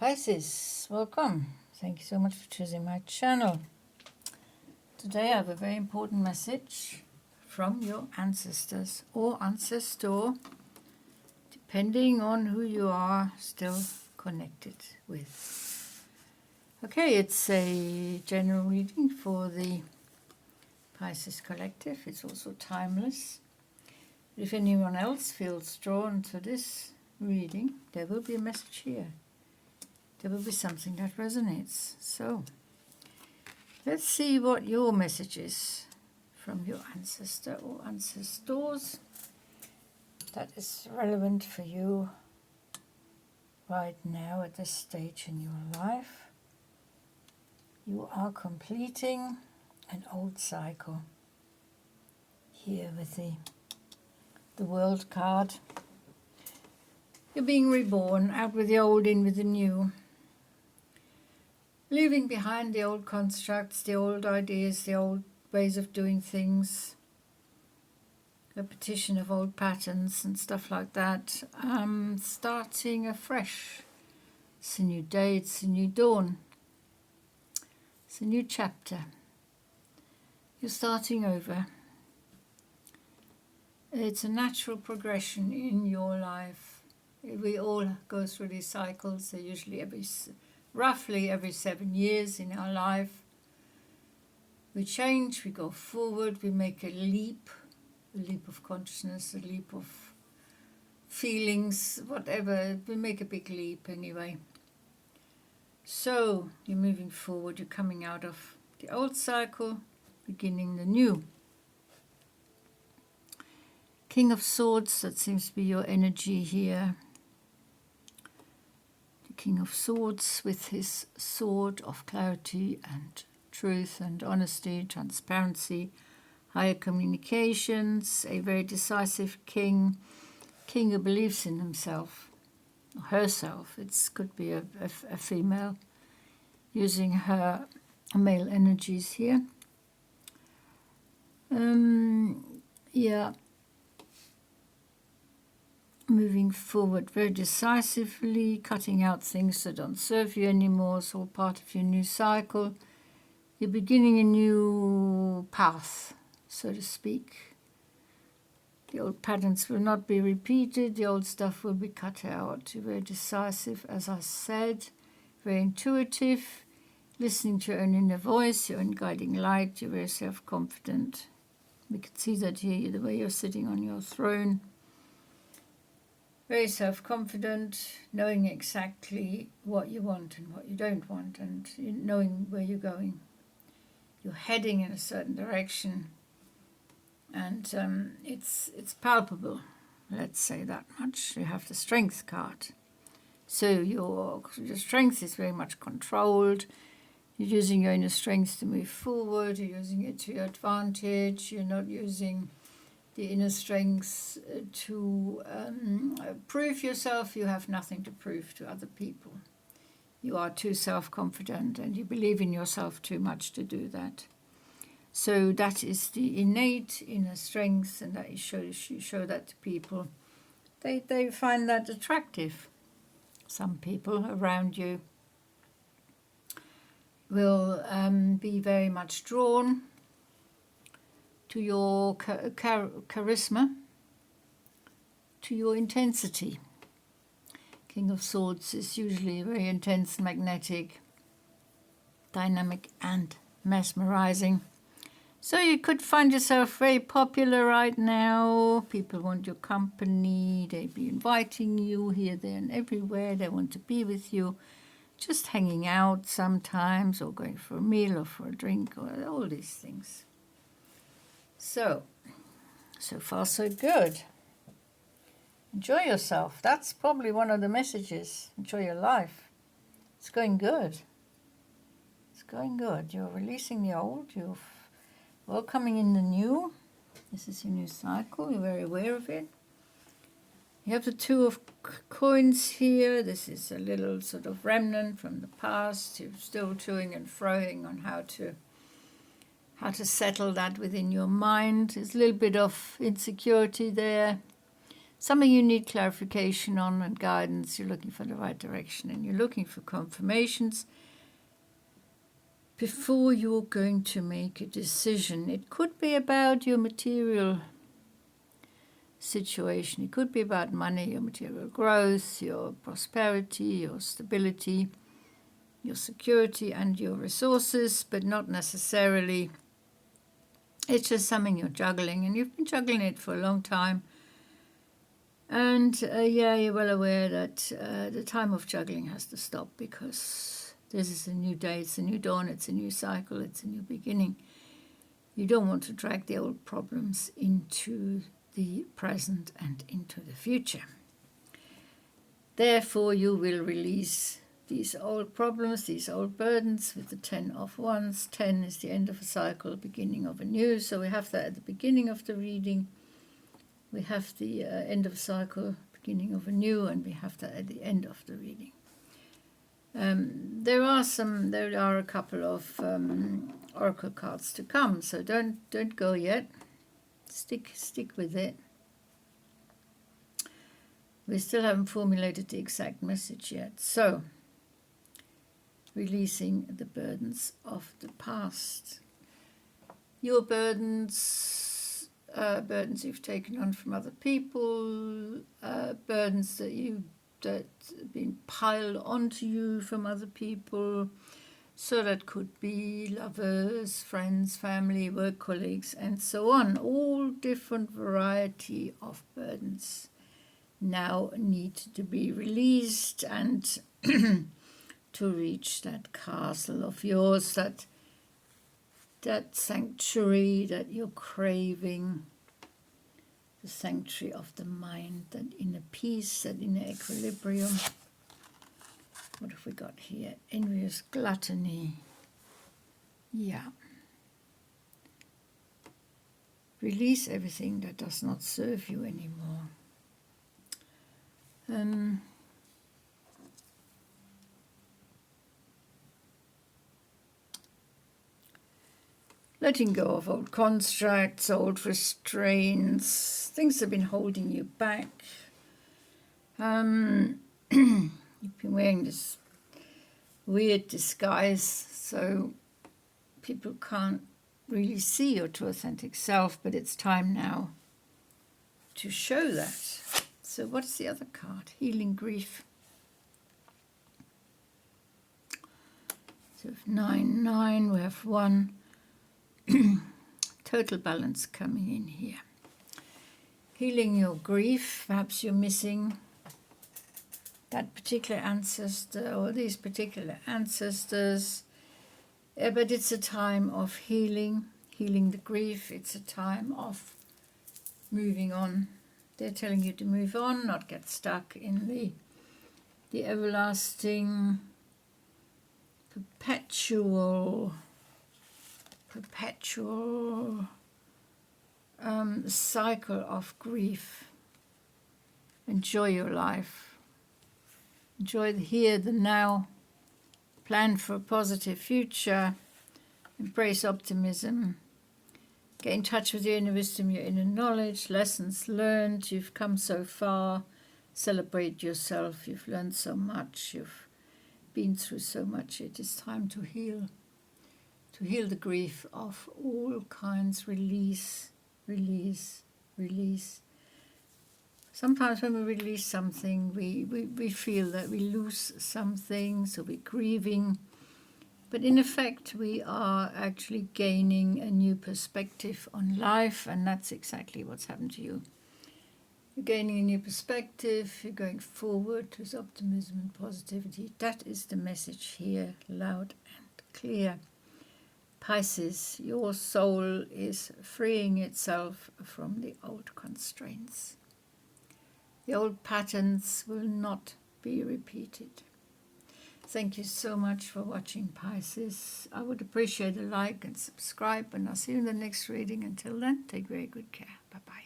Pisces, welcome. Thank you so much for choosing my channel. Today I have a very important message from your ancestors or ancestor, depending on who you are still connected with. Okay, it's a general reading for the Pisces collective. It's also timeless. If anyone else feels drawn to this reading, there will be a message here. There will be something that resonates. So, let's see what your message is from your ancestor or ancestors that is relevant for you right now at this stage in your life. You are completing an old cycle here with the World card. You're being reborn, out with the old, in with the new. Leaving behind the old constructs, the old ideas, the old ways of doing things, repetition of old patterns and stuff like that. Starting afresh. It's a new day, it's a new dawn. It's a new chapter. You're starting over. It's a natural progression in your life. We all go through these cycles. They're usually roughly every 7 years in our life. We change, we go forward, we make a leap of consciousness, a leap of feelings, whatever. We make a big leap anyway. So you're moving forward, you're coming out of the old cycle, beginning the new. King of Swords, that seems to be your energy here. King of Swords with his sword of clarity and truth and honesty, transparency, higher communications, a very decisive king who believes in himself, or herself. It could be a female using her male energies here. Moving forward very decisively, cutting out things that don't serve you anymore. It's all part of your new cycle. You're beginning a new path, so to speak. The old patterns will not be repeated. The old stuff will be cut out. You're very decisive, as I said, very intuitive, listening to your own inner voice, your own guiding light. You're very self-confident. We can see that here, the way you're sitting on your throne. Very self-confident, knowing exactly what you want and what you don't want, and knowing where you're going. You're heading in a certain direction, and it's palpable, let's say that much. You have the Strength card. So your strength is very much controlled. You're using your inner strength to move forward. You're using it to your advantage. You're not using the inner strength to prove yourself. You have nothing to prove to other people. You are too self-confident and you believe in yourself too much to do that. So that is the innate inner strength, and that you show that to people. They find that attractive. Some people around you will be very much drawn to your charisma, to your intensity. King of Swords is usually very intense, magnetic, dynamic and mesmerizing. So you could find yourself very popular right now. People want your company. They'll be inviting you here, there and everywhere. They want to be with you, just hanging out sometimes, or going for a meal or for a drink, or all these things. So far so good. Enjoy yourself. That's probably one of the messages. Enjoy your life. It's going good. It's going good. You're releasing the old. You're welcoming in the new. This is your new cycle. You're very aware of it. You have the Two of Coins here. This is a little sort of remnant from the past. You're still toing and froing on how to settle that within your mind. There's a little bit of insecurity there. something you need clarification on and guidance. You're looking for the right direction and you're looking for confirmations before you're going to make a decision. It could be about your material situation. It could be about money, your material growth, your prosperity, your stability, your security and your resources, but not necessarily. It's just something you're juggling, and you've been juggling it for a long time. And yeah, you're well aware that the time of juggling has to stop, because this is a new day, it's a new dawn, it's a new cycle, it's a new beginning. You don't want to drag the old problems into the present and into the future. Therefore, you will release these old problems, these old burdens with the 10 of Wands. 10 is the end of a cycle, beginning of a new. So we have that at the beginning of the reading. We have the end of a cycle, beginning of a new, and we have that at the end of the reading. There are a couple of oracle cards to come, so don't go yet. Stick with it. We still haven't formulated the exact message yet. So, releasing the burdens of the past. Your burdens, burdens you've taken on from other people, burdens that have been piled onto you from other people. So that could be lovers, friends, family, work colleagues, and so on. All different variety of burdens now need to be released and to reach that castle of yours, that sanctuary that you're craving, the sanctuary of the mind, that inner peace, that inner equilibrium. What have we got here? Envious gluttony. Yeah. Release everything that does not serve you anymore. Letting go of old constructs, old restraints, things that have been holding you back. You've been wearing this weird disguise, so people can't really see your true authentic self, but it's time now to show that. So what's the other card? Healing grief. So 9, we have 1. Total balance coming in here. Healing your grief. Perhaps you're missing that particular ancestor or these particular ancestors. But it's a time of healing the grief. It's a time of moving on. They're telling you to move on, not get stuck in the everlasting, perpetual cycle of grief. Enjoy your life. Enjoy the here, the now. Plan for a positive future. Embrace optimism. Get in touch with your inner wisdom, your inner knowledge, lessons learned. You've come so far. Celebrate yourself. You've learned so much. You've been through so much. It is time to heal. To heal the grief of all kinds. Release, release, release. Sometimes when we release something, we feel that we lose something, so we're grieving. But in effect, we are actually gaining a new perspective on life, and that's exactly what's happened to you. You're gaining a new perspective, you're going forward with optimism and positivity. That is the message here, loud and clear. Pisces, your soul is freeing itself from the old constraints. The old patterns will not be repeated. Thank you so much for watching, Pisces. I would appreciate a like and subscribe, and I'll see you in the next reading. Until then, take very good care. Bye-bye.